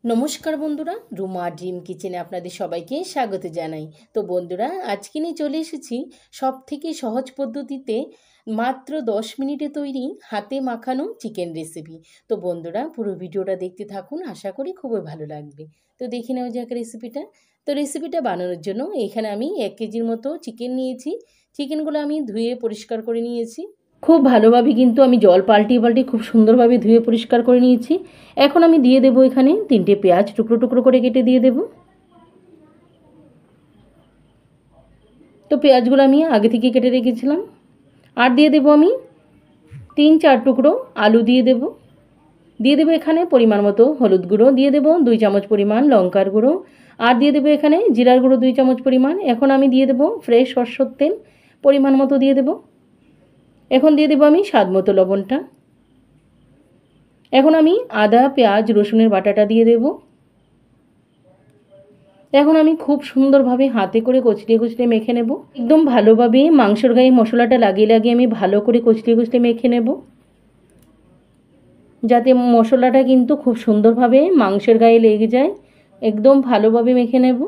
নমস্কার বন্ধুরা, রুমা ড্রিম কিচেনে আপনাদের সবাইকে স্বাগত জানাই। তো বন্ধুরা, আজকে নিয়ে চলে এসেছি সব থেকে সহজ পদ্ধতিতে মাত্র 10 মিনিটে তৈরি হাতে মাখানো চিকেন রেসিপি। তো বন্ধুরা, পুরো ভিডিওটা দেখতে থাকুন, আশা করি খুবই ভালো লাগবে। তো দেখে নেওয়া যাক রেসিপিটা। তো রেসিপিটা বানানোর জন্য এখানে আমি 1 কেজির মতো চিকেন নিয়েছি। চিকেনগুলো আমি ধুয়ে পরিষ্কার করে নিয়েছি। খুব ভালোভাবে কিন্তু আমি জল পাল্টিয়ে খুব সুন্দরভাবে ধুয়ে পরিষ্কার করে নিয়েছি। এখন আমি দিয়ে দেবো এখানে 3টে পেঁয়াজ টুকরো টুকরো করে কেটে দিয়ে দেব। তো পেঁয়াজগুলো আমি আগে থেকে কেটে রেখেছিলাম। আর দিয়ে দেবো আমি 3-4 টুকরো আলু দিয়ে দেব। এখানে পরিমাণ মতো হলুদ গুঁড়ো, দিয়ে দেবো 2 চামচ পরিমাণ লঙ্কার গুঁড়ো, আর দিয়ে দেবো এখানে জিরার গুঁড়ো 2 চামচ পরিমাণ। এখন আমি দিয়ে দেবো ফ্রেশ সরষের তেল পরিমাণ মতো দিয়ে দেবো। এখন দিয়ে দেবো আমি স্বাদ মতো লবণটা। এখন আমি আদা পেঁয়াজ রসুনের বাটাটা দিয়ে দেব। এখন আমি খুব সুন্দরভাবে হাতে করে কচলিয়ে মেখে নেব। একদম ভালোভাবে মাংসের গায়ে মশলাটা লাগিয়ে আমি ভালো করে কচলিয়ে মেখে নেব, যাতে মশলাটা কিন্তু খুব সুন্দরভাবে মাংসের গায়ে লেগে যায়। একদম ভালোভাবে মেখে নেব।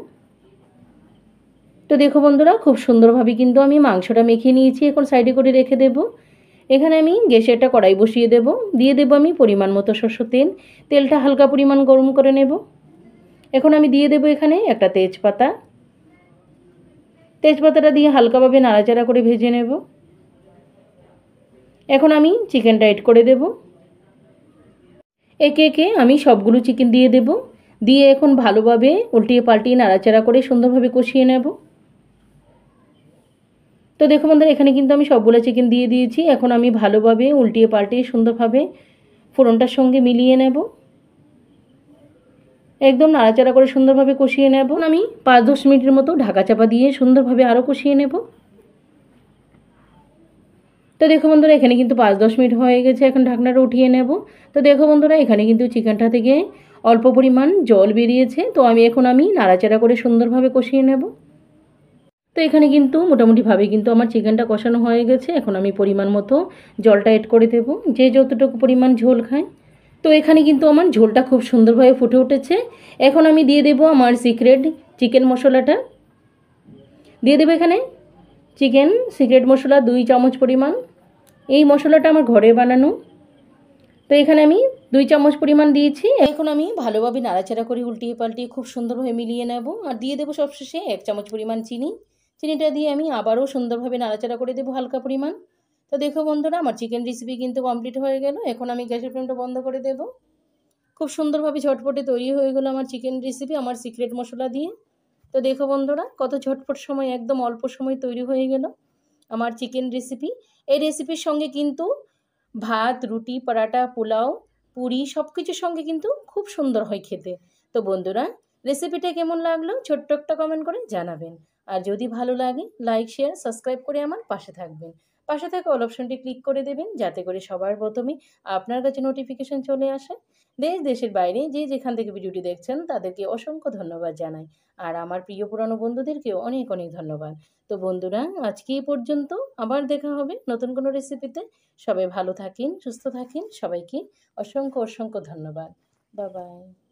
তো দেখো বন্ধুরা, খুব সুন্দরভাবে কিন্তু আমি মাংসটা মেখে নিয়েছি। এখন সাইডে করে রেখে দেব। এখানে আমি গ্যাসে একটা কড়াই বসিয়ে দেব। দিয়ে দেব আমি পরিমাণ মতো সরষের তেল। তেলটা হালকা পরিমাণ গরম করে নেব। এখন আমি দিয়ে দেব এখানে একটা তেজপাতা। তেজপাতাটা দিয়ে হালকাভাবে নাড়াচাড়া করে ভেজে নেব। এখন আমি চিকেনটা এড করে দেব। একে একে আমি সবগুলো চিকেন দিয়ে দেব। দিয়ে এখন ভালোভাবে উল্টিয়ে পাল্টিয়ে নাড়াচাড়া করে সুন্দরভাবে কষিয়ে নেব। তো দেখো বন্ধুরা, এখানে কিন্তু আমি সবগুলো চিকেন দিয়ে দিয়েছি। এখন আমি ভালোভাবে উল্টিয়ে পাল্টিয়ে সুন্দরভাবে ফোড়নটার সঙ্গে মিলিয়ে নেব। একদম নাড়াচাড়া করে সুন্দরভাবে কষিয়ে নেব। আমি 5-10 মিনিটের মতো ঢাকা চাপা দিয়ে সুন্দরভাবে আরও কষিয়ে নেব। তো দেখো বন্ধুরা, এখানে কিন্তু 5-10 মিনিট হয়ে গেছে। এখন ঢাকনাটা উঠিয়ে নেব। তো দেখো বন্ধুরা, এখানে কিন্তু চিকেনটা থেকে অল্প পরিমাণ জল বেরিয়েছে। তো এখন আমি নাড়াচাড়া করে সুন্দরভাবে কষিয়ে নেব। তো এখানে কিন্তু মোটামুটিভাবে কিন্তু আমার চিকেনটা কষানো হয়ে গেছে। এখন আমি পরিমাণ মতো জলটা এড করে দেব, যে যতটুকু পরিমাণ ঝোল খায়। তো এখানে কিন্তু আমার ঝোলটা খুব সুন্দরভাবে ফুটে উঠেছে। এখন আমি দিয়ে দেব আমার সিক্রেট চিকেন মশলাটা। দিয়ে দেবো এখানে চিকেন সিক্রেট মশলা 2 চামচ পরিমাণ। এই মশলাটা আমার ঘরে বানানো। তো এখানে আমি 2 চামচ পরিমাণ দিয়েছি। এখন আমি ভালোভাবে নাড়াচাড়া করে উল্টিয়ে পাল্টিয়ে খুব সুন্দরভাবে মিলিয়ে নেব। আর দিয়ে দেবো সবশেষে 1 চামচ পরিমাণ চিনি। চিনিটা দিয়ে আমি আবারও সুন্দরভাবে নাড়াচাড়া করে দেবো হালকা পরিমাণ। তো দেখো বন্ধুরা, আমার চিকেন রেসিপি কিন্তু কমপ্লিট হয়ে গেল। এখন আমি গ্যাসের ফ্লেমটা বন্ধ করে দেব। খুব সুন্দরভাবে ঝটপটে তৈরি হয়ে গেল আমার চিকেন রেসিপি আমার সিক্রেট মশলা দিয়ে। তো দেখো বন্ধুরা, কত ঝটপট সময়, একদম অল্প সময় তৈরি হয়ে গেল আমার চিকেন রেসিপি। এই রেসিপির সঙ্গে কিন্তু ভাত, রুটি, পরাটা, পোলাও, পুরি সব কিছুর সঙ্গে কিন্তু খুব সুন্দর হয় খেতে। তো বন্ধুরা, রেসিপিটা কেমন লাগলো ছোট্ট একটা কমেন্ট করে জানাবেন। আর যদি ভালো লাগে লাইক শেয়ার সাবস্ক্রাইব করে আমার পাশে থাকবেন। পাশে থাকা অল অপশনটি ক্লিক করে দেবেন, যাতে করে সবার প্রথমে আপনার কাছে নোটিফিকেশন চলে আসে। দেশ দেশের বাইরে যে যেখান থেকে ভিডিওটি দেখছেন তাদেরকে অসংখ্য ধন্যবাদ জানাই। আর আমার প্রিয় পুরানো বন্ধুদেরকেও অনেক অনেক ধন্যবাদ। তো বন্ধুরা, আজকে এই পর্যন্ত। আবার দেখা হবে নতুন কোনো রেসিপিতে। সবাই ভালো থাকেন, সুস্থ থাকেন। সবাইকে অসংখ্য অসংখ্য ধন্যবাদ। Bye bye.